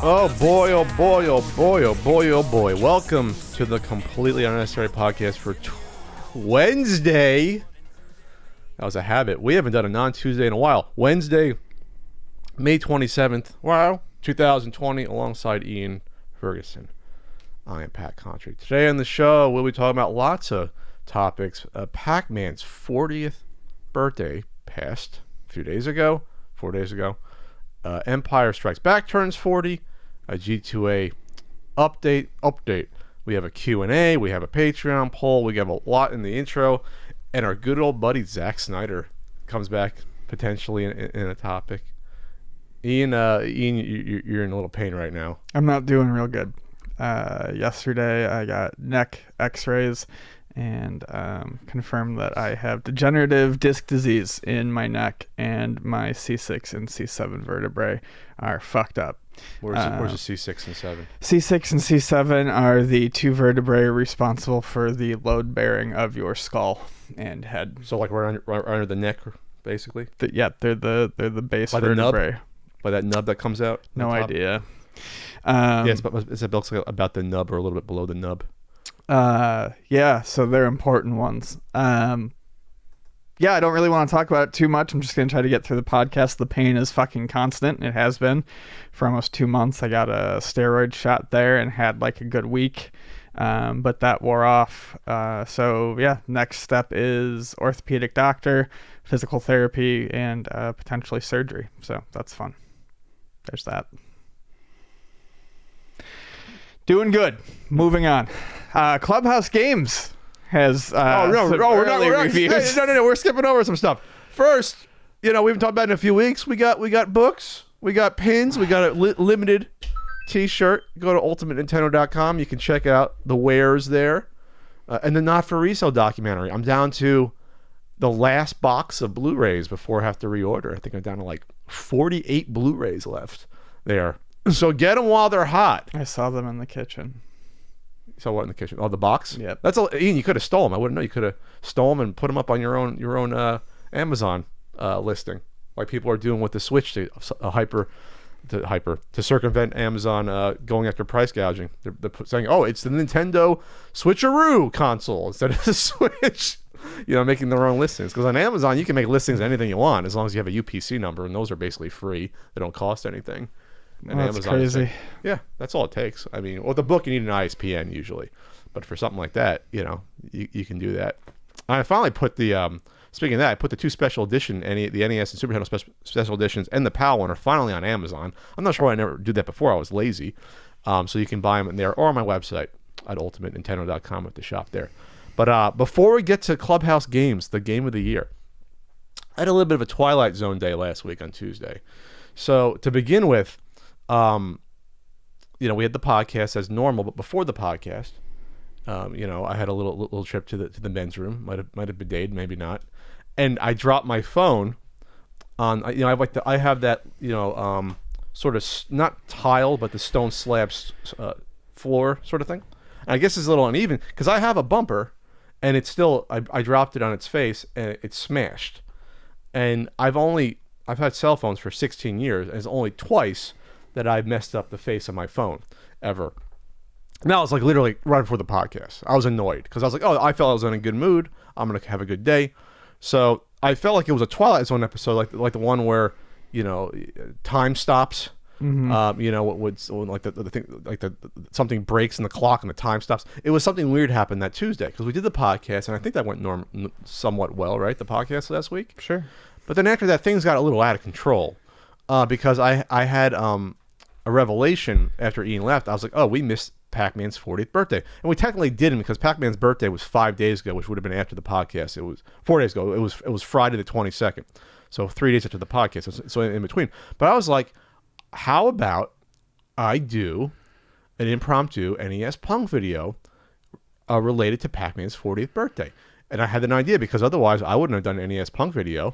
Oh boy, oh boy, oh boy, oh boy, oh boy. Welcome to the Completely Unnecessary Podcast for Wednesday. That was a habit. We haven't done a non-Tuesday in a while. Wednesday, May 27th, 2020, alongside Ian Ferguson. I am Pat Contry. Today on the show, we'll be talking about lots of topics. Pac-Man's 40th birthday passed a few days ago, 4 days ago. Empire Strikes Back turns 40. A G2A update. We have a Q&A. We have a Patreon poll. We have a lot in the intro. And our good old buddy Zack Snyder comes back potentially in a topic. Ian, you're in a little pain right now. I'm not doing real good. Yesterday I got neck x-rays and confirmed that I have degenerative disc disease in my neck, and my C6 and C7 vertebrae are fucked up. Where's the C6 and 7? C6 and C7 are the two vertebrae responsible for the load bearing of your skull and head. So like right under the neck, basically? They're the base by vertebrae. The nub? By that nub that comes out? No idea. Yes, but it's about the nub or a little bit below the nub. Yeah, so they're important ones. Yeah, I don't really want to talk about it too much. I'm just going to try to get through the podcast. The pain is fucking constant. It has been for almost 2 months. I got a steroid shot there and had like a good week, but that wore off. So yeah, next step is orthopedic doctor, physical therapy, and potentially surgery. So that's fun. There's that. Doing good. Moving on. Clubhouse Games has reviews. No, we're skipping over some stuff. First, we haven't talked about it in a few weeks. We got books, we got pins, we got a limited t-shirt. Go to ultimatenintendo.com. You can check out the wares there. And the Not For Resale documentary. I'm down to the last box of Blu-rays before I have to reorder. I think I'm down to like 48 Blu-rays left there. So get them while they're hot. I saw them in the kitchen. So what in the kitchen? Oh, the box? Yep. Ian, you could have stole them. I wouldn't know. You could have stole them and put them up on your own Amazon listing, like people are doing with the Switch to circumvent Amazon going after price gouging. They're saying, "Oh, it's the Nintendo Switcheroo console instead of the Switch." Making their own listings, because on Amazon you can make listings of anything you want as long as you have a UPC number, and those are basically free. They don't cost anything. And that's Amazon crazy. Yeah, that's all it takes. I mean, with the book, you need an ISPN usually, but for something like that, you can do that. I finally put the speaking of that, I put the two special edition, the NES and Super Nintendo special editions, and the PAL one are finally on Amazon. I'm not sure why I never did that before. I was lazy, so you can buy them in there or on my website at ultimatenintendo.com at the shop there. But before we get to Clubhouse Games, the game of the year, I had a little bit of a Twilight Zone day last week on Tuesday. So to begin with. We had the podcast as normal, but before the podcast, I had a little trip to the men's room. Might have bidetted, maybe not, and I dropped my phone on. I have that sort of not tile, but the stone slabs floor sort of thing. And I guess it's a little uneven because I have a bumper, and it's still I dropped it on its face and it smashed. And I've had cell phones for 16 years, and it's only twice that I messed up the face of my phone ever. Now it's like literally right before the podcast. I was annoyed because I was like, I felt I was in a good mood. I'm going to have a good day. So I felt like it was a Twilight Zone episode, like the one where, time stops. Mm-hmm. The thing, something breaks in the clock and the time stops. It was something weird happened that Tuesday because we did the podcast, and I think that went somewhat well, right? The podcast last week? Sure. But then after that, things got a little out of control because I had a revelation after Ian left. I was like, we missed Pac-Man's 40th birthday. And we technically didn't, because Pac-Man's birthday was 5 days ago, which would have been after the podcast. It was 4 days ago. It was Friday the 22nd. So 3 days after the podcast. So in between. But I was like, how about I do an impromptu NES Punk video related to Pac-Man's 40th birthday? And I had an idea, because otherwise I wouldn't have done an NES Punk video.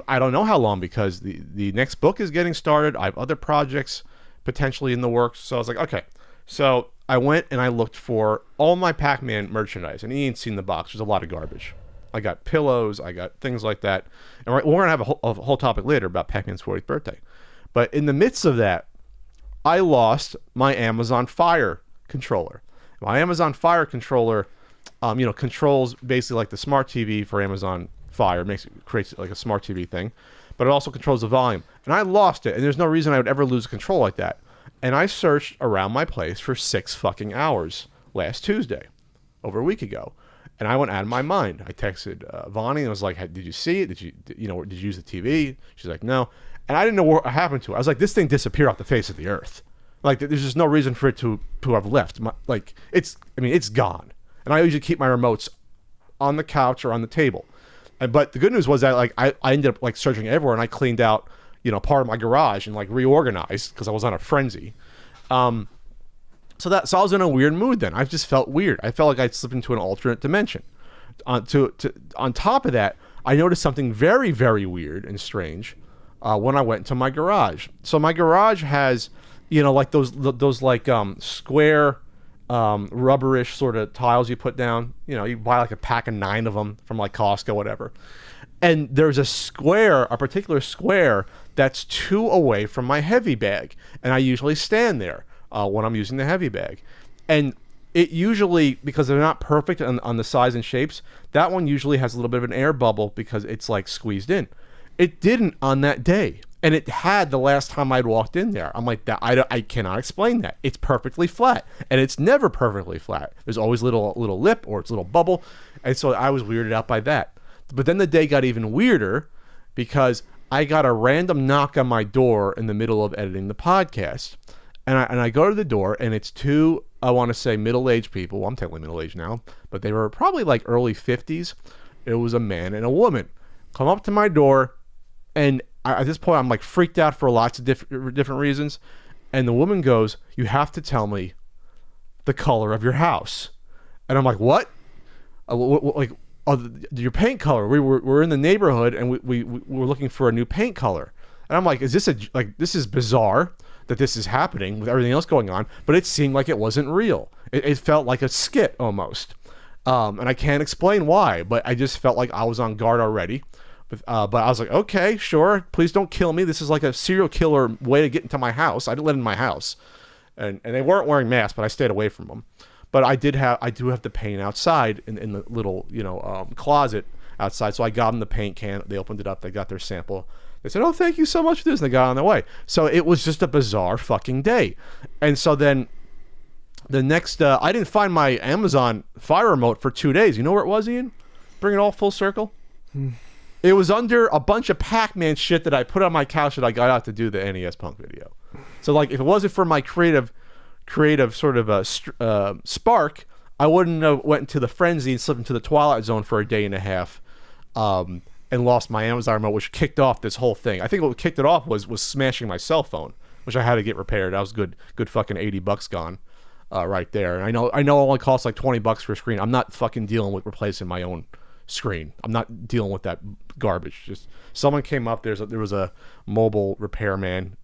I don't know how long, because the next book is getting started. I have other projects potentially in the works. So I was like, okay. So I went and I looked for all my Pac-Man merchandise. And Ian's seen the box. There's a lot of garbage. I got pillows. I got things like that. And we're going to have a whole topic later about Pac-Man's 40th birthday. But in the midst of that, I lost my Amazon Fire controller. My Amazon Fire controller, controls basically like the smart TV for Amazon Fire. Creates like a smart TV thing, but it also controls the volume. And I lost it, and there's no reason I would ever lose a control like that. And I searched around my place for 6 fucking hours last Tuesday, over a week ago. And I went out of my mind. I texted Vonnie and was like, hey, did you see it? Did you use the TV? She's like, no. And I didn't know what happened to it. I was like, this thing disappeared off the face of the earth. Like, there's just no reason for it to have left. It's gone. And I usually keep my remotes on the couch or on the table. But the good news was that like I ended up like searching everywhere, and I cleaned out part of my garage and like reorganized because I was on a frenzy. So I was in a weird mood then. I just felt weird. I felt like I'd slipped into an alternate dimension. On top of that, I noticed something very, very weird and strange when I went to my garage. So my garage has, like those like square rubberish sort of tiles you put down. You buy like a pack of 9 of them from like Costco, whatever. And there's a particular square that's 2 away from my heavy bag. And I usually stand there when I'm using the heavy bag. And it usually, because they're not perfect on the size and shapes, that one usually has a little bit of an air bubble because it's like squeezed in. It didn't on that day. And it had the last time I'd walked in there. I'm like, I cannot explain that. It's perfectly flat. And it's never perfectly flat. There's always little lip or it's a little bubble. And so I was weirded out by that. But then the day got even weirder because I got a random knock on my door in the middle of editing the podcast. And I go to the door, and it's 2, I want to say, middle-aged people. Well, I'm technically middle-aged now, but they were probably like early 50s. It was a man and a woman. Come up to my door, and at this point, I'm like freaked out for lots of different reasons. And the woman goes, "You have to tell me the color of your house." And I'm like, "What? Your paint color? We're in the neighborhood, and we were looking for a new paint color." And I'm like, "Is this this is bizarre that this is happening with everything else going on?" But it seemed like it wasn't real. It felt like a skit almost. And I can't explain why, but I just felt like I was on guard already. But I was like, okay, sure. Please don't kill me. This is like a serial killer way to get into my house. I didn't let in my house. And they weren't wearing masks, but I stayed away from them. But I do have the paint outside in the little, closet outside. So I got them the paint can. They opened it up. They got their sample. They said, "Oh, thank you so much for this." And they got on their way. So it was just a bizarre fucking day. And so then the next, I didn't find my Amazon Fire remote for 2 days. You know where it was, Ian? Bring it all full circle. It was under a bunch of Pac-Man shit that I put on my couch that I got out to do the NES Punk video. So like, if it wasn't for my creative sort of a spark, I wouldn't have went into the frenzy and slipped into the Twilight Zone for a day and a half, and lost my Amazon remote, which kicked off this whole thing. I think what kicked it off was smashing my cell phone, which I had to get repaired. That was good fucking $80 gone, right there. And I know it only costs like $20 for a screen. I'm not fucking dealing with replacing my own screen. I'm not dealing with that garbage. Just someone came up. There was a mobile repairman.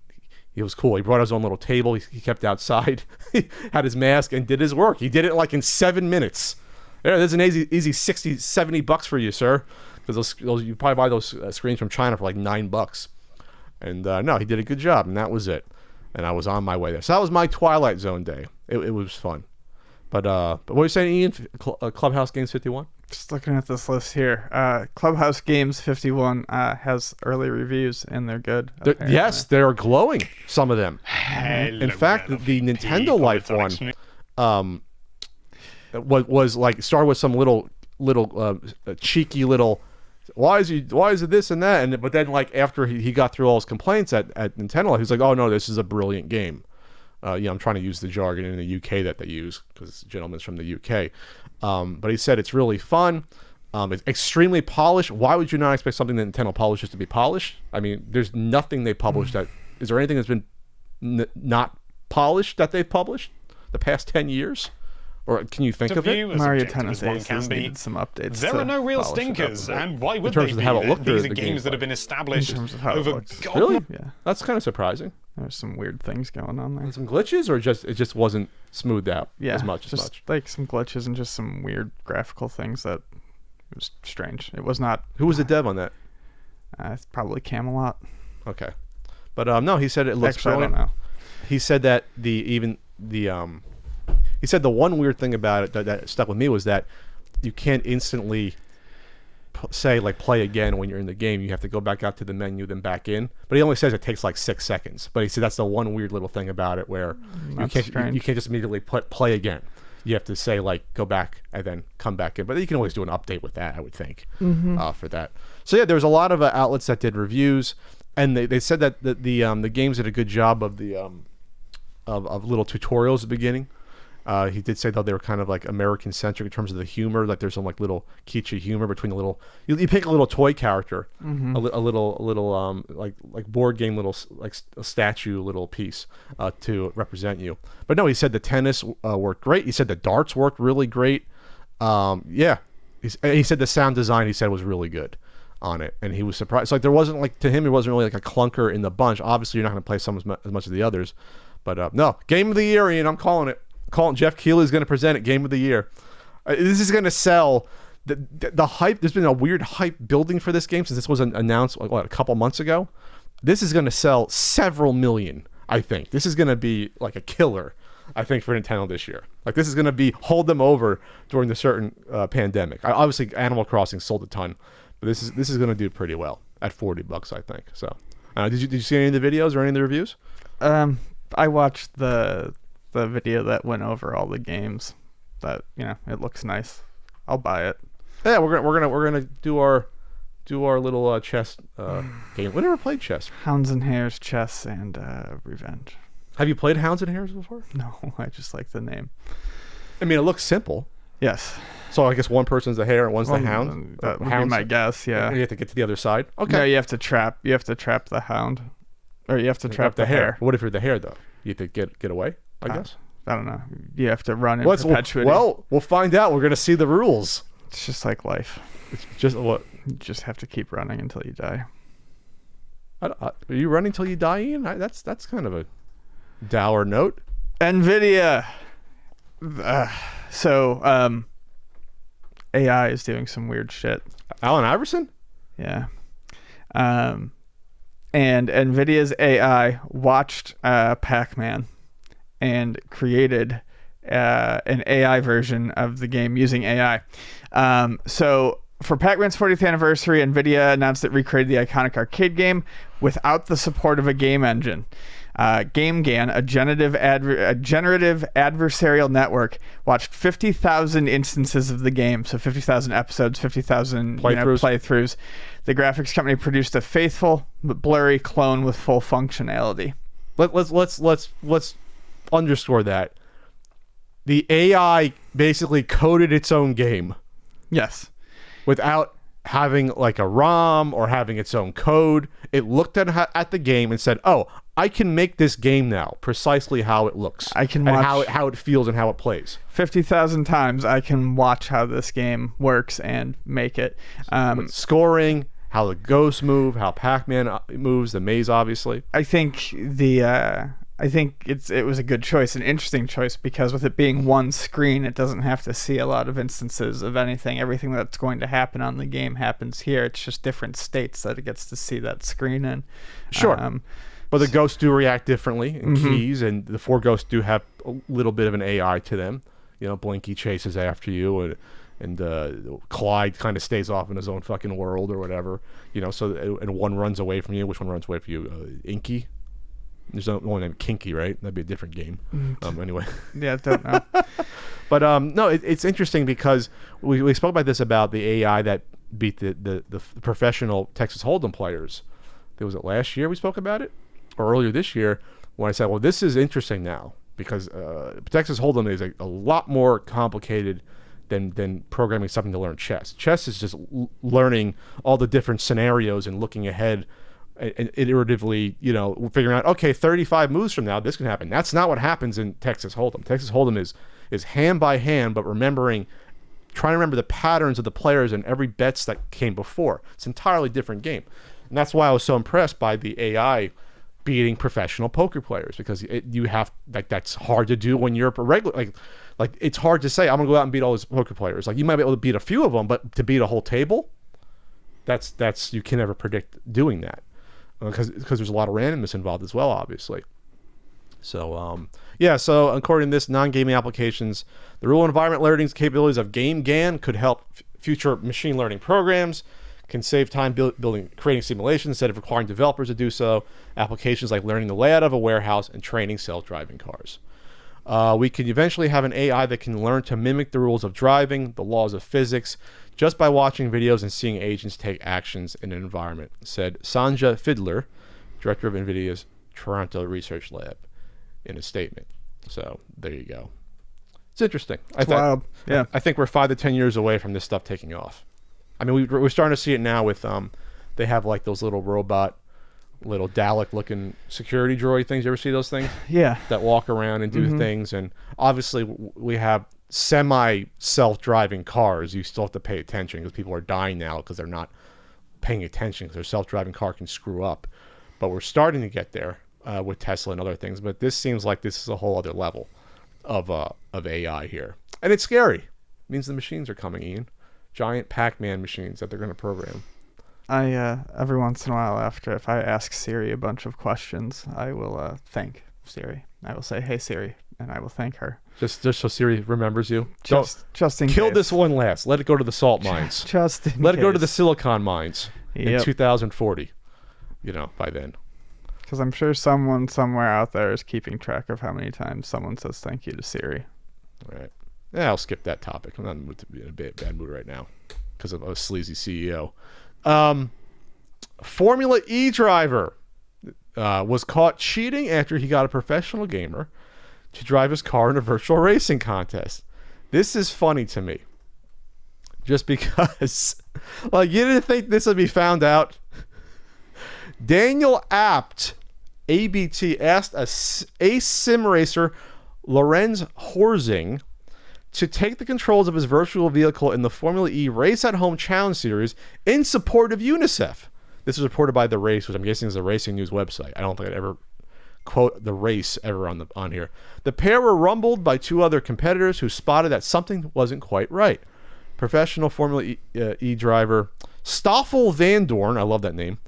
He was cool. He brought his own little table. He kept outside. He had his mask and did his work. He did it like in 7 minutes. There's an easy $60, $70 for you, sir. Because those you probably buy those screens from China for like $9. And no, he did a good job, and that was it. And I was on my way there. So that was my Twilight Zone day. It was fun. But what were you saying, Ian? Clubhouse Games 51? Just looking at this list here. Clubhouse Games 51 has early reviews, and they're good. Yes, they're glowing, some of them. In fact, the Nintendo Life one was like, started with some little cheeky little, why is it this and that, but then like after he got through all his complaints at Nintendo Life, he was like, "Oh no, this is a brilliant game." I'm trying to use the jargon in the UK that they use because the gentleman's from the UK. But he said it's really fun. It's extremely polished. Why would you not expect something that Nintendo publishes to be polished? I mean, there's nothing they published that, is there anything that's been not polished that they've published the past 10 years? Or can you think of it? Mario Tennis Ace has needed some updates. There are no real stinkers, and why would in they terms be? of how it looked, These the are games that have been established in terms of how it over looks. God. Really? Yeah. That's kind of surprising. There's some weird things going on there. And some glitches, or it just wasn't smoothed out as much. Like some glitches and just some weird graphical things that it was strange. It was not. Who was the dev on that? It's probably Camelot. Okay, but no, he said it looks Actually, brilliant. I don't know. he said that he said the one weird thing about it that stuck with me was that you can't instantly say like play again when you're in the game. You have to go back out to the menu, then back in. But he only says it takes like 6 seconds. But he said that's the one weird little thing about it where you can't just immediately play again. You have to say like go back and then come back in. But you can always do an update with that, I would think, for that. So yeah, there was a lot of outlets that did reviews, and they said that the games did a good job of the of little tutorials at the beginning. He did say though they were kind of like American centric in terms of the humor. Like there's some like little kitschy humor between the little. You pick a little toy character, a little like board game little like a statue little piece to represent you. But no, he said the tennis worked great. He said the darts worked really great. Yeah, he said the sound design he said was really good on it, and he was surprised. So, like there wasn't like to him it wasn't really like a clunker in the bunch. Obviously you're not going to play some as much as the others, but no, game of the year, Ian. I'm calling it. Jeff Keighley is going to present it game of the year. This is going to sell the hype. There's been a weird hype building for this game since this was announced a couple months ago. This is going to sell several million. I think this is going to be like a killer. I think for Nintendo this year, like this is going to be hold them over during the certain pandemic. Obviously, Animal Crossing sold a ton, but this is going to do pretty well at $40, I think. So, did you see any of the videos or any of the reviews? I watched the video that went over all the games. That it looks nice. I'll buy it. Yeah, we're gonna do our little chess game. We never played chess. Hounds and Hares chess and Revenge. Have you played Hounds and Hares before? No, I just like the name. I mean, it looks simple. Yes. So I guess one person's the hare and one's the hound. That would be my guess. Yeah. And you have to get to the other side. Okay. No, you have to trap the hound, or you have to trap the hare. What if you're the hare though? You have to get away. I guess. I don't know. You have to run in perpetuity. Well, we'll find out. We're gonna see the rules. It's just like life. It's just what? You just have to keep running until you die. Are you running until you die, Ian? That's kind of a dour note. Nvidia. So AI is doing some weird shit. Allen Iverson? Yeah. And Nvidia's AI watched Pac-Man and created an AI version of the game using AI. So for Pac-Man's 40th anniversary, Nvidia announced it recreated the iconic arcade game without the support of a game engine. GameGAN, a generative adversarial network, watched 50,000 instances of the game, so 50,000 episodes, 50,000 playthroughs. The graphics company produced a faithful but blurry clone with full functionality. Let's underscore that. The AI basically coded its own game. Yes. Without having like a ROM or having its own code. It looked at the game and said, "Oh, I can make this game now precisely how it looks. I can watch how it feels and how it plays 50,000 times. I can watch how this game works and make it." Scoring, how the ghosts move, how Pac-Man moves, the maze, obviously. I think it was a good choice, an interesting choice, because with it being one screen, it doesn't have to see a lot of instances of anything. Everything that's going to happen on the game happens here. It's just different states that it gets to see that screen in. Sure. But the ghosts do react differently in keys, and the 4 ghosts do have a little bit of an AI to them. Blinky chases after you, and Clyde kind of stays off in his own fucking world or whatever. And one runs away from you. Which one runs away from you? Inky? There's no one named Kinky, right? That'd be a different game. Anyway. Yeah, I don't know. But no, it's interesting because we spoke about this about the AI that beat the professional Texas Hold'em players. Was it last year we spoke about it? Or earlier this year when I said, well, this is interesting now because Texas Hold'em is a lot more complicated than programming something to learn chess. Chess is just learning all the different scenarios and looking ahead and iteratively, figuring out, okay, 35 moves from now, this can happen. That's not what happens in Texas Hold'em. Texas Hold'em is hand by hand, but trying to remember the patterns of the players and every bets that came before. It's an entirely different game. And that's why I was so impressed by the AI beating professional poker players, because that's hard to do when you're a regular, like it's hard to say, I'm gonna go out and beat all these poker players. Like you might be able to beat a few of them, but to beat a whole table, that's you can never predict doing that. Because there's a lot of randomness involved as well, obviously. So, yeah, so according to this, non-gaming applications, the real environment learning capabilities of Game GAN could help future machine learning programs, can save time creating simulations instead of requiring developers to do so. Applications like learning the layout of a warehouse and training self-driving cars. We could eventually have an AI that can learn to mimic the rules of driving, the laws of physics, just by watching videos and seeing agents take actions in an environment, said Sanja Fidler, director of Nvidia's Toronto Research Lab, in a statement. So there you go. It's interesting. Wild. Yeah. I think we're 5 to 10 years away from this stuff taking off. I mean, we're starting to see it now with they have like those little robot, little Dalek-looking security droid things. You ever see those things? Yeah. That walk around and do things. And obviously, we have semi-self-driving cars. You still have to pay attention because people are dying now because they're not paying attention because their self-driving car can screw up. But we're starting to get there with Tesla and other things. But this seems like this is a whole other level of AI here. And it's scary. It means the machines are coming in. Giant Pac-Man machines that they're going to program. I every once in a while, if I ask Siri a bunch of questions, I will thank Siri. I will say, "Hey Siri," and I will thank her. Just so Siri remembers you. Just in kill case. this one last. Let it go to the salt mines. Just in Let case. it go to the silicon mines in Yep. 2040. By then. Because I'm sure someone somewhere out there is keeping track of how many times someone says thank you to Siri. All right. Yeah, I'll skip that topic. I'm not in the mood to be in a bad mood right now because of a sleazy CEO. Formula E driver was caught cheating after he got a professional gamer to drive his car in a virtual racing contest. This is funny to me. Just because, like, you didn't think this would be found out. Daniel Abt, ABT, asked a sim racer, Lorenz Horzing, to take the controls of his virtual vehicle in the Formula E Race at Home Challenge Series in support of UNICEF. This was reported by The Race, which I'm guessing is a racing news website. I don't think I'd ever quote The Race ever on here. The pair were rumbled by 2 other competitors who spotted that something wasn't quite right. Professional Formula E driver Stoffel Van Dorn, I love that name.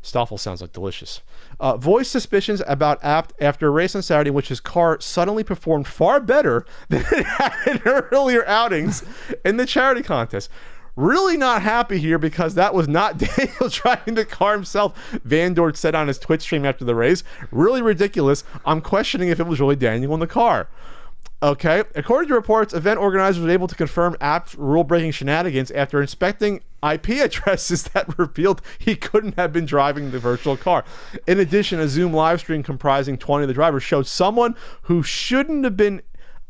Stoffel sounds like delicious. Voiced suspicions about Abt after a race on Saturday in which his car suddenly performed far better than it had in earlier outings in the charity contest. Really not happy here because that was not Daniel driving the car himself, Van Dorn said on his Twitch stream after the race. Really ridiculous. I'm questioning if it was really Daniel in the car. Okay. According to reports, event organizers were able to confirm Abt's rule-breaking shenanigans after inspecting IP addresses that revealed he couldn't have been driving the virtual car. In addition, a Zoom live stream comprising 20 of the drivers showed someone who shouldn't have been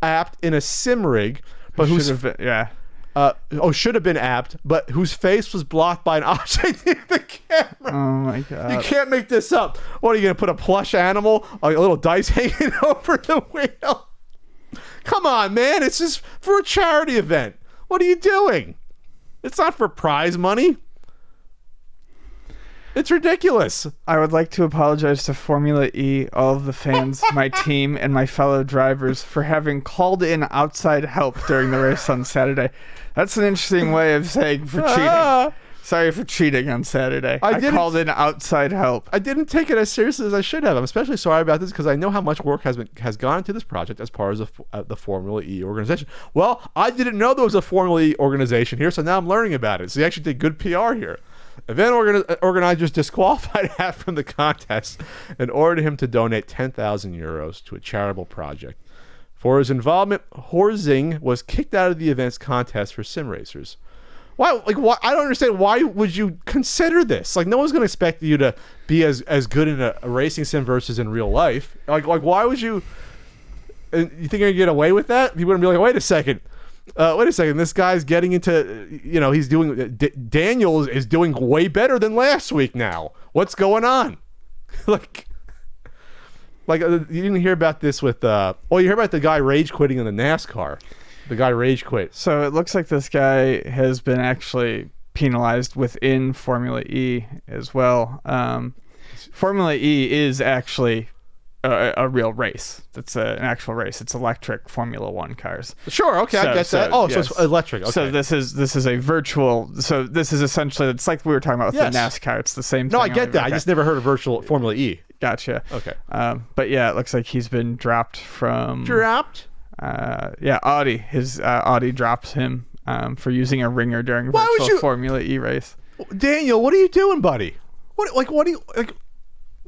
Abt in a sim rig, but who should have been Abt, but whose face was blocked by an object near the camera. Oh my god! You can't make this up. What are you gonna put a plush animal, like a little dice hanging over the wheel? Come on, man. It's just for a charity event. What are you doing? It's not for prize money. It's ridiculous. I would like to apologize to Formula E, all of the fans, my team, and my fellow drivers for having called in outside help during the race on Saturday. That's an interesting way of saying for cheating. Sorry for cheating on Saturday. I called in outside help. I didn't take it as seriously as I should have. I'm especially sorry about this because I know how much work has gone into this project as part of the Formula E organization. Well, I didn't know there was a Formula E organization here, so now I'm learning about it. So you actually did good PR here. Event organizers disqualified Abt from the contest and ordered him to donate 10,000 euros to a charitable project. For his involvement, Horzing was kicked out of the event's contest for sim racers. Why? I don't understand. Why would you consider this? Like, no one's going to expect you to be as good in a racing sim versus in real life. Like why would you? You think you're going to get away with that? You wouldn't be like, wait a second. This guy's getting into, he's doing, Daniel is doing way better than last week now. What's going on? You didn't hear about this with, you heard about the guy rage quitting in the NASCAR. The guy rage quit. So it looks like this guy has been actually penalized within Formula E as well. Formula E is actually a real race. It's an actual race. It's electric Formula One cars. Sure, okay, I get that. Oh, yes. So it's electric. Okay. So this is a virtual. So this is essentially, it's like we were talking about with the NASCAR. It's the same thing. No, I get that. I just never heard of virtual Formula E. Gotcha. Okay. But yeah, it looks like he's been dropped from Audi. His Audi drops him for using a ringer during virtual Formula E race. Daniel, what are you doing, buddy? What do you like?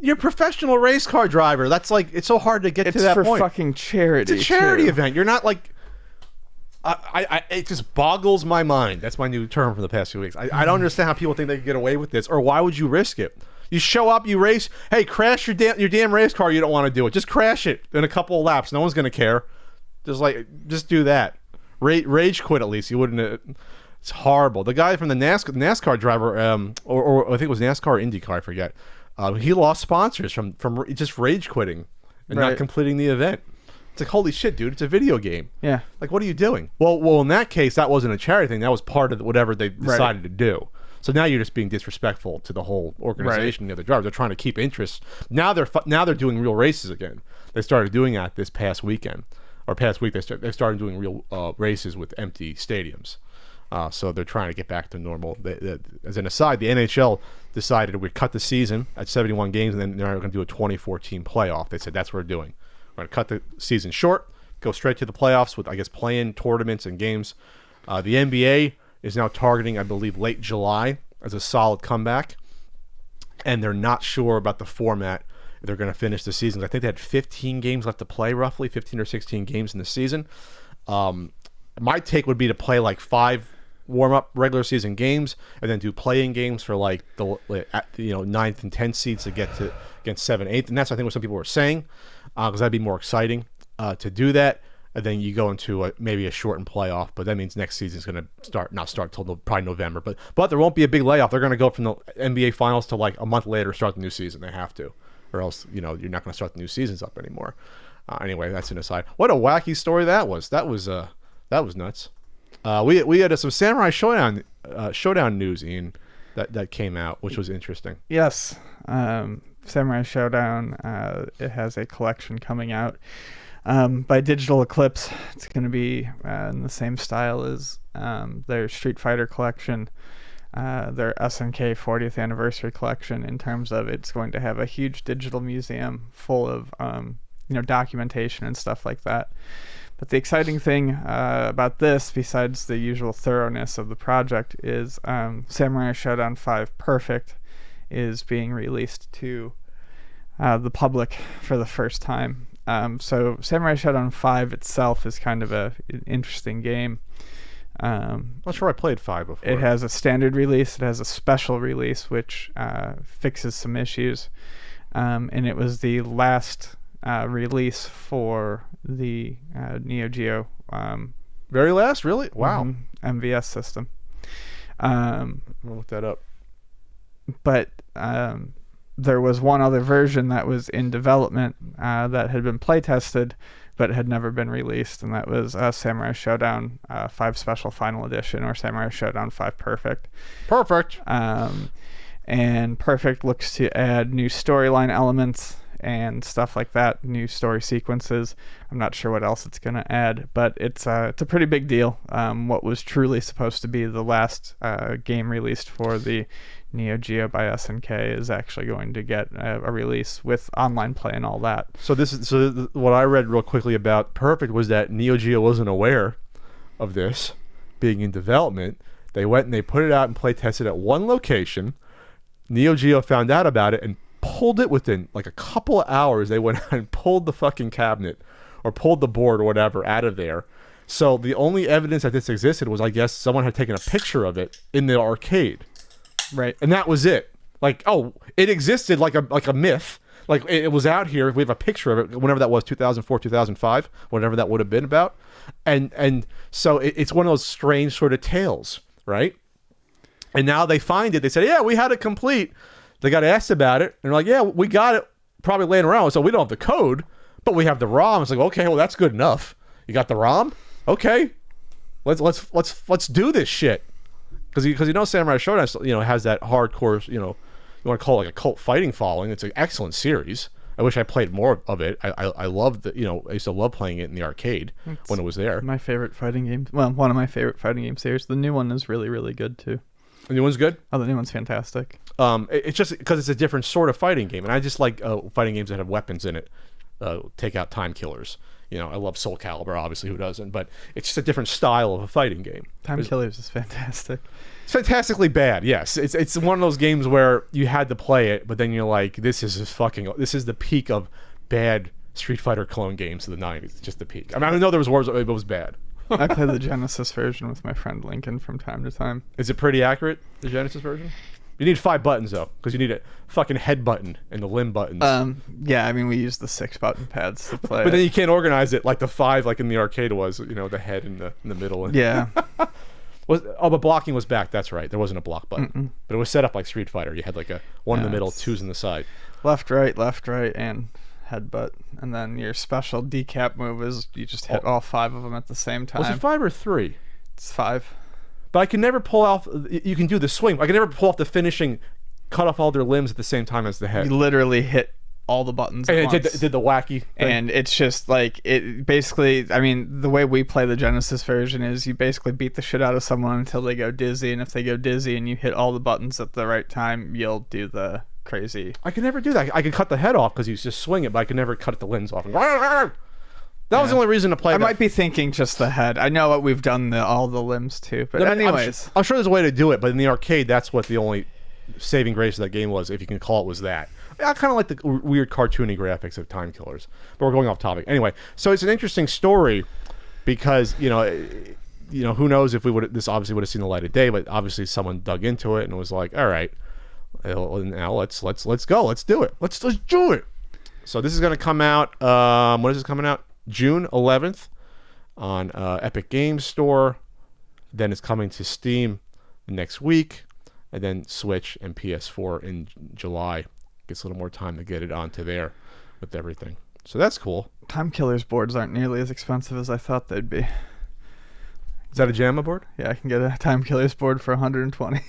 You're a professional race car driver. That's like, it's so hard to get to that point. It's for fucking charity. It's a charity event. You're not like, it just boggles my mind. That's my new term for the past few weeks. I don't understand how people think they can get away with this, or why would you risk it? You show up, you race. Hey, crash your damn race car. You don't want to do it. Just crash it in a couple of laps. No one's gonna care. Just do that. Rage quit at least. You wouldn't. It's horrible. The guy from the NASCAR driver, or I think it was NASCAR or IndyCar, I forget. He lost sponsors from just rage quitting and not completing the event. It's like, holy shit, dude! It's a video game. Yeah. Like, what are you doing? Well, in that case, that wasn't a charity thing. That was part of whatever they decided to do. So now you're just being disrespectful to the whole organization, the other drivers. They're trying to keep interest. Now they're doing real races again. They started doing that this past weekend or past week. They started doing real races with empty stadiums. So they're trying to get back to normal. As an aside, the NHL decided we'd cut the season at 71 games, and then they're going to do a 2014 playoff. They said that's what we're doing. We're going to cut the season short, go straight to the playoffs with, I guess, play-in tournaments and games. The NBA is now targeting, I believe, late July as a solid comeback, and they're not sure about the format. They're going to finish the season. I think they had 15 games left to play, roughly 15 or 16 games in the season. My take would be to play like 5 warm-up regular season games and then do play-in games for like the 9th and 10th seeds to get to against 7th, 8th, and that's I think what some people were saying, because that'd be more exciting to do that. And then you go into maybe a shortened playoff, but that means next season's going to not start till probably November. But there won't be a big layoff. They're going to go from the NBA Finals to like a month later start the new season. They have to, or else you're not going to start the new seasons up anymore. Anyway, that's an aside. What a wacky story that was. That was nuts. We had some Samurai Showdown news, Ian, that came out, which was interesting. Yes, Samurai Showdown. It has a collection coming out by Digital Eclipse. It's going to be in the same style as their Street Fighter collection, their SNK 40th anniversary collection. In terms of, it's going to have a huge digital museum full of documentation and stuff like that. But the exciting thing about this, besides the usual thoroughness of the project, is Samurai Shodown V Perfect is being released to the public for the first time. So Samurai Shodown V itself is kind of an interesting game. Not sure I played 5 before. It has a standard release. It has a special release, which fixes some issues. And it was the last release for the Neo Geo. Very last? Really? Wow. MVS system. I'll look that up. But there was one other version that was in development that had been play tested but had never been released, and that was Samurai Shodown 5 Special Final Edition, or Samurai Shodown 5 Perfect. Perfect. And Perfect looks to add new storyline elements and stuff like that, new story sequences. I'm not sure what else it's going to add, but it's a pretty big deal. What was truly supposed to be the last game released for the Neo Geo by SNK is actually going to get a release with online play and all that. So what I read real quickly about Perfect was that Neo Geo wasn't aware of this being in development. They went and they put it out and play tested at one location. Neo Geo found out about it and pulled it within like a couple of hours. They went out and pulled the fucking cabinet or pulled the board or whatever out of there. So the only evidence that this existed was, I guess, someone had taken a picture of it in the arcade. Right. And that was it. Like, oh, it existed like a myth. Like, it was out here. We have a picture of it, whenever that was, 2004, 2005, whatever that would have been about. And so it's one of those strange sort of tales, right? And now they find it. They said, yeah, we had it complete. They got asked about it, and they're like, yeah, we got it probably laying around, so we don't have the code, but we have the ROM. It's like, okay, well, that's good enough. You got the ROM? Okay. Let's do this shit. Because Samurai Shodown has that hardcore, you want to call it like a cult fighting following. It's an excellent series. I wish I played more of it. I loved I used to love playing it in the arcade when it was there. My favorite fighting game. Well, one of my favorite fighting game series. The new one is really, really good too. The new one's good. Oh, the new one's fantastic. It's just because it's a different sort of fighting game, and I just like fighting games that have weapons in it. Take out time killers. I love Soul Calibur, obviously, who doesn't? But it's just a different style of a fighing game. Time Killers is fantastic. It's fantastically bad, yes. It's one of those games where you had to play it, but then you're like, this is the peak of bad Street Fighter clone games of the 90s. It's just the peak. I mean, I know there was wars, but it was bad. I play the Genesis version with my friend Lincoln from time to time. Is it pretty accurate, the Genesis version? You need 5 buttons, though, because you need a fucking head button and the limb buttons. Yeah, I mean, we use the 6 button pads to play. But then you can't organize it like the 5, like in the arcade was, the head in the middle. Yeah. But blocking was back. That's right. There wasn't a block button. But it was set up like Street Fighter. You had like one in the middle, 2s in the side. Left, right, and headbutt. And then your special decap move is you just hit all 5 of them at the same time. Was it 5 or 3? It's 5. But I can never pull off. You can do the swing. I can never pull off the finishing, cut off all their limbs at the same time as the head. You literally hit all the buttons at and once. it did the wacky thing. And it's just like, it basically, I mean, the way we play the Genesis version is you basically beat the shit out of someone until they go dizzy, and if they go dizzy and you hit all the buttons at the right time, you'll do the crazy. I can never do that. I can cut the head off because he's just swinging, but I can never cut the limbs off. That was the only reason to play. I might be thinking just the head. I know what we've done all the limbs too, but anyways. I'm sure there's a way to do it, but in the arcade, that's what the only saving grace of that game was, if you can call it, was that. I kind of like the weird cartoony graphics of Time Killers, but we're going off topic. Anyway, so it's an interesting story because, who knows if this obviously would have seen the light of day, but obviously someone dug into it and was like, all right, now let's go. Let's do it. Let's do it. So this is going to come out, when is this coming out? June 11th on Epic Games Store. Then it's coming to Steam next week, and then Switch and PS4 in July. Gets a little more time to get it onto there with everything. So that's cool. Time Killers boards aren't nearly as expensive as I thought they'd be. Is that a JAMA board? Yeah, I can get a Time Killers board for 120. Do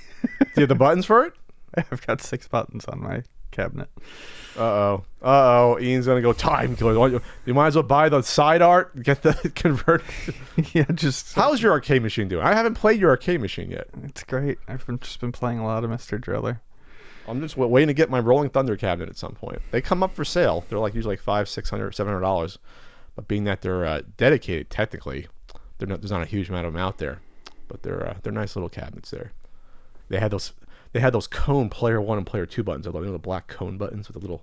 you have the buttons for it? I've got 6 buttons on my cabinet. Uh-oh. Ian's going to go Time Killers. You might as well buy the side art, get the converted. Yeah, just... How's your arcade machine doing? I haven't played your arcade machine yet. It's great. I've just been playing a lot of Mr. Driller. I'm just waiting to get my Rolling Thunder cabinet at some point. They come up for sale. They're usually like $500, $600, $700. But being that they're dedicated, technically, there's not a huge amount of them out there. But they're nice little cabinets there. They had those cone player 1 and player 2 buttons. The black cone buttons with the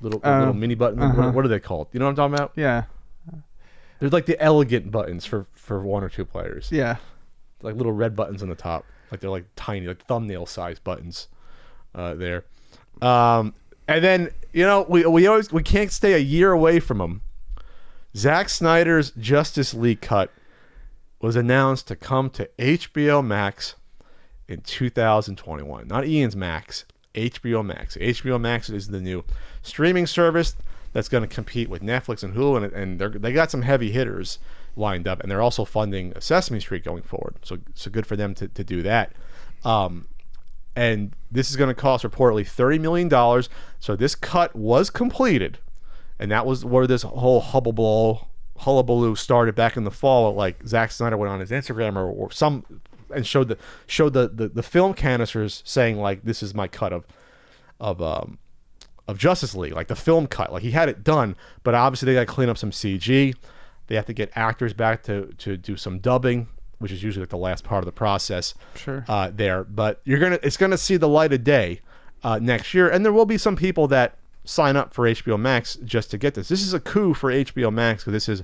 little mini button. Uh-huh. What are they called? You know what I'm talking about? Yeah. They're like the elegant buttons for 1 or 2 players. Yeah. Like little red buttons on the top. Like they're like tiny, like thumbnail sized buttons there. And then, we can't stay a year away from them. Zack Snyder's Justice League cut was announced to come to HBO Max in 2021. Not Ian's Max, HBO Max. HBO Max is the new streaming service that's going to compete with Netflix and Hulu, and they got some heavy hitters lined up, and they're also funding Sesame Street going forward. So good for them to do that. And this is going to cost reportedly $30 million. So this cut was completed, and that was where this whole hullabaloo started back in the fall. Like Zack Snyder went on his Instagram or some and showed the film canisters saying like, this is my cut of Justice League, like the film cut. Like he had it done, but obviously they got to clean up some CG. They have to get actors back to do some dubbing, which is usually like the last part of the process. Sure. There, but it's gonna see the light of day next year, and there will be some people that sign up for HBO Max just to get this. This is a coup for HBO Max because this is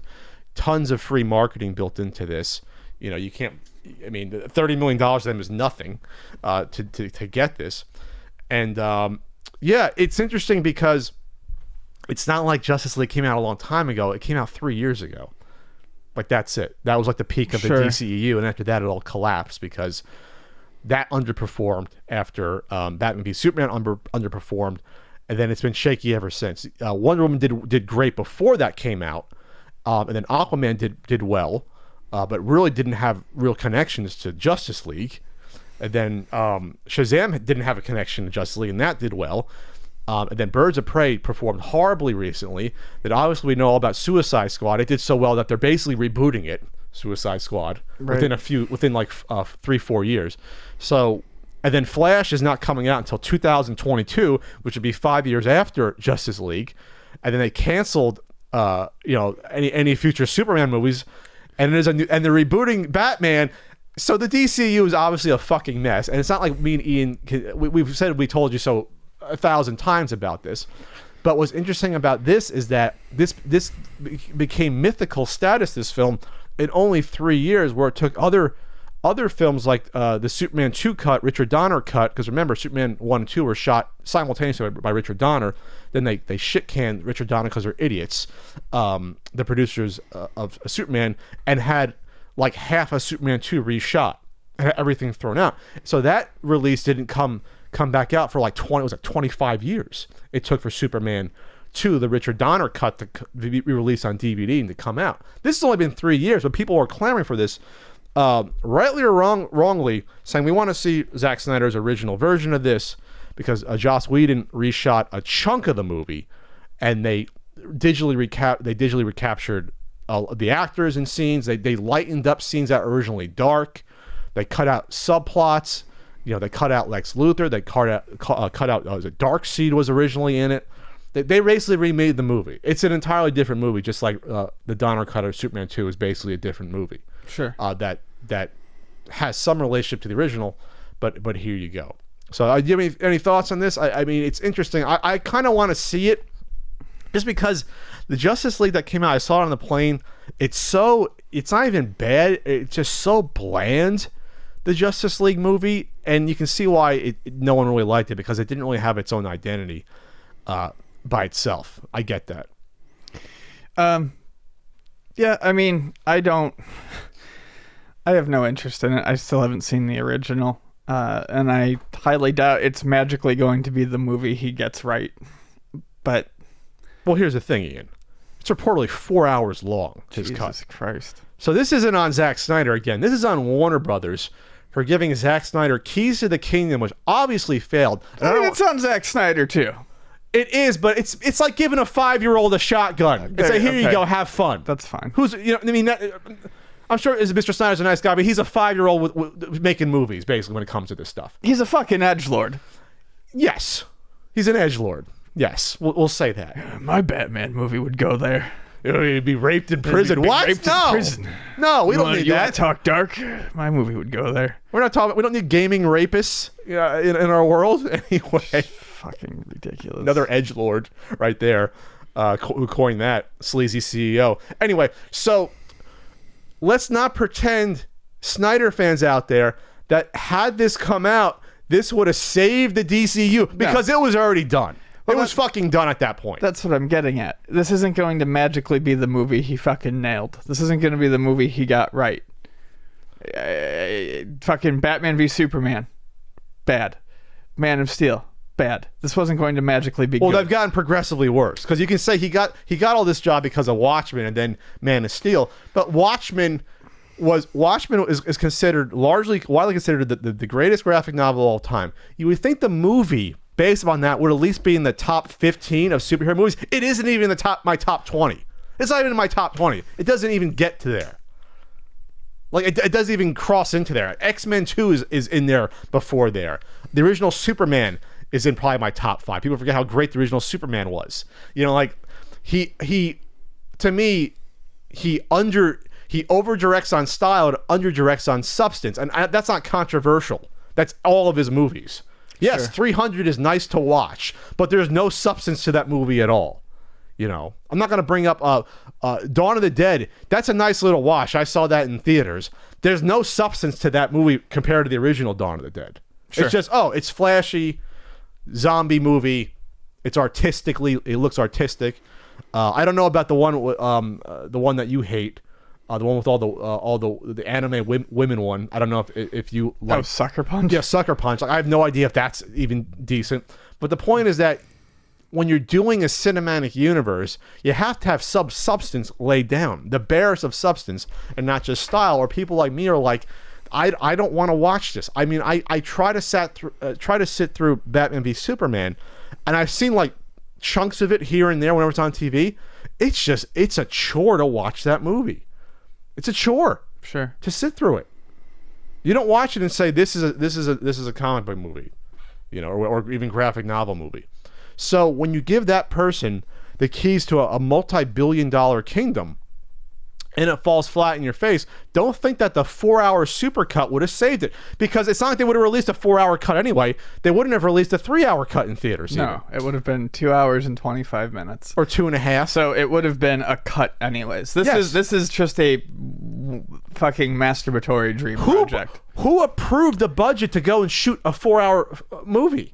tons of free marketing built into this. You can't. I mean, $30 million to them is nothing to get this, and yeah, it's interesting because it's not like Justice League came out a long time ago. It came out 3 years ago. Like that's it. That was like the peak of the DCEU, and after that it all collapsed because that underperformed after Batman v Superman underperformed, and then it's been shaky ever since. Wonder Woman did great before that came out, and then Aquaman did well, but really didn't have real connections to Justice League, and then Shazam didn't have a connection to Justice League, and that did well. And then Birds of Prey performed horribly recently. That obviously we know all about Suicide Squad. It did so well that they're basically rebooting it. Suicide Squad Right. within like 3-4 years. So, and then Flash is not coming out until 2022, which would be 5 years after Justice League. And then they canceled, any future Superman movies, and and they're rebooting Batman. So the DCU is obviously a fucking mess, and it's not like me and Ian. We've said we told you so 1,000 times about this. But what's interesting about this is that this became mythical status, this film, in only 3 years, where it took other films like the Superman 2 cut, Richard Donner cut, because remember, Superman 1 and 2 were shot simultaneously by Richard Donner. Then they shit-canned Richard Donner because they're idiots, the producers of Superman, and had like half of Superman 2 reshot, and had everything thrown out. So that release didn't come back out for like 25 years. It took for Superman 2, the Richard Donner cut, to be released on DVD and to come out. This has only been 3 years, but people are clamoring for this, rightly or wrongly, saying we want to see Zack Snyder's original version of this, because Joss Whedon reshot a chunk of the movie, and they digitally recaptured the actors and scenes. They lightened up scenes that were originally dark. They cut out subplots. They cut out Lex Luthor. They cut out Darkseid was originally in it. They basically remade the movie. It's an entirely different movie, just like the Donner cut of Superman 2 is basically a different movie. Sure. That has some relationship to the original, but here you go. So do you have any thoughts on this? I mean, it's interesting. I kind of want to see it, just because the Justice League that came out, I saw it on the plane. It's not even bad. It's just so bland, the Justice League movie, and you can see why no one really liked it, because it didn't really have its own identity by itself. I get that. Yeah, I mean, I have no interest in it. I still haven't seen the original, and I highly doubt it's magically going to be the movie he gets right. But well, here's the thing, Ian. It's reportedly 4 hours long, his cut. Jesus Christ. So this isn't on Zack Snyder again. This is on Warner Brothers for giving Zack Snyder keys to the kingdom, which obviously failed. I mean, it's on Zack Snyder too. It is, but it's like giving a 5-year-old a shotgun. It's like, here you go, have fun. That's fine. I'm sure Mr. Snyder's a nice guy, but he's a 5-year-old with making movies, basically, when it comes to this stuff. He's a fucking edgelord. Yes. He's an edgelord. Yes, we'll say that. My Batman movie would go there. He'd be raped in prison. What? Raped No. in prison. No, we don't need You that. want to talk dark? My movie would go there. We're not talking. We don't need gaming rapists in our world anyway. Fucking ridiculous. Another edgelord right there, who coined that, sleazy CEO. Anyway, so let's not pretend, Snyder fans out there, that had this come out, this would have saved the DCU, because it was already done. It was fucking done at that point. That's what I'm getting at. This isn't going to magically be the movie he fucking nailed. This isn't going to be the movie he got right. Fucking Batman v Superman, bad. Man of Steel, bad. This wasn't going to magically be good. Well, they've gotten progressively worse, because you can say he got all this job because of Watchmen and then Man of Steel, but Watchmen is considered widely considered the greatest graphic novel of all time. You would think the movie based upon that would at least be in the top 15 of superhero movies. It isn't even in my top 20. It's not even in my top 20. It doesn't even get to there. Like, it doesn't even cross into there. X-Men 2 is in there before there. The original Superman is in probably my top 5. People forget how great the original Superman was. Like, he to me, he over-directs on style and under-directs on substance. And that's not controversial. That's all of his movies. Yes, sure. 300 is nice to watch, but there's no substance to that movie at all. I'm not going to bring up Dawn of the Dead. That's a nice little watch. I saw that in theaters. There's no substance to that movie compared to the original Dawn of the Dead. Sure. It's just, it's flashy, zombie movie. It looks artistic. I don't know about the one that you hate. The one with all the anime women one. I don't know if you like. Oh, Sucker Punch? Yeah, Sucker Punch. Like, I have no idea if that's even decent. But the point is that when you're doing a cinematic universe, you have to have substance laid down. The barest of substance and not just style. Or people like me are like, I don't want to watch this. I mean, I try to sit through Batman v Superman, and I've seen like chunks of it here and there whenever it's on TV. It's a chore to watch that movie. It's a chore. Sure. to sit through it. You don't watch it and say this is a comic book movie, or even graphic novel movie. So when you give that person the keys to a multi-billion-dollar kingdom, and it falls flat in your face, don't think that the 4-hour supercut would have saved it, because it's not like they would have released a 4-hour cut anyway. They wouldn't have released a 3-hour cut in theaters. No, it would have been 2 hours and 25 minutes. Or 2.5. So it would have been a cut anyways. This is just a fucking masturbatory dream project. Who approved the budget to go and shoot a 4-hour movie?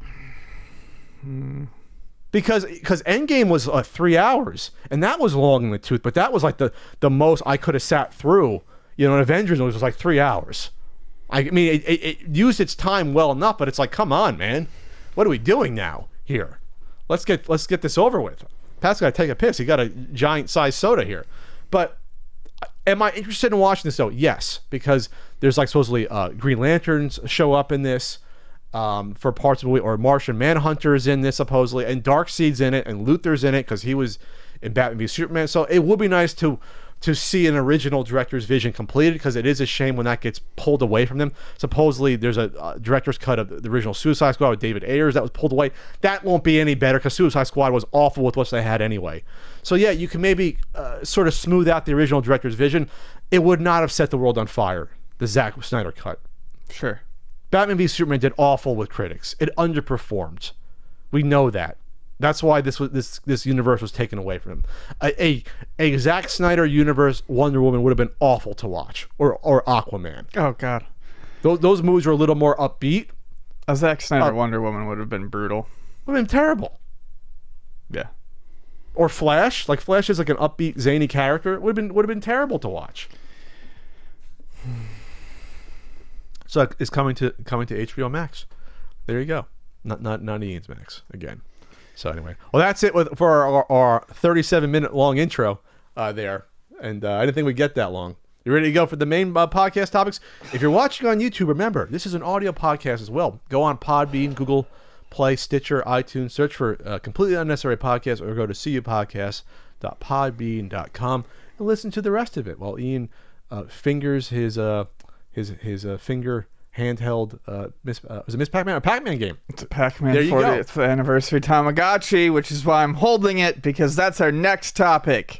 Because Endgame was 3 hours, and that was long in the tooth, but that was like the most I could have sat through. In Avengers, it was like 3 hours. I mean, it used its time well enough, but it's like, come on, man, what are we doing now here? Let's get this over with. Pat's got to take a piss. He got a giant size soda here. But am I interested in watching this though? Yes, because there's like supposedly Green Lanterns show up in this. For parts of the week, or Martian Manhunter is in this supposedly, and Darkseid's in it, and Luthor's in it because he was in Batman v Superman. So it would be nice to see an original director's vision completed, because it is a shame when that gets pulled away from them. Supposedly there's a director's cut of the original Suicide Squad with David Ayers that was pulled away. That won't be any better because Suicide Squad was awful with what they had anyway. So yeah, you can maybe sort of smooth out the original director's vision. It would not have set the world on fire, the Zack Snyder cut. Sure. Batman v Superman did awful with critics. It underperformed. We know that. That's why this universe was taken away from him. A Zack Snyder universe Wonder Woman would have been awful to watch, or Aquaman. Oh God, those movies were a little more upbeat. A Zack Snyder Wonder Woman would have been brutal. Would have been terrible. Yeah. Or Flash. Like Flash is like an upbeat, zany character. It would have been terrible to watch. So it's coming to HBO Max. There you go. Not Ian's Max again. So anyway, well, that's it for our 37-minute long intro there, and I didn't think we'd get that long. You ready to go for the main podcast topics? If you're watching on YouTube, remember this is an audio podcast as well. Go on Podbean, Google Play, Stitcher, iTunes, search for Completely Unnecessary Podcast, or go to cupodcast.podbean.com and listen to the rest of it while Ian fingers his finger handheld was it Miss Pac-Man or Pac-Man game? It's a Pac-Man 40th anniversary Tamagotchi, which is why I'm holding it, because that's our next topic.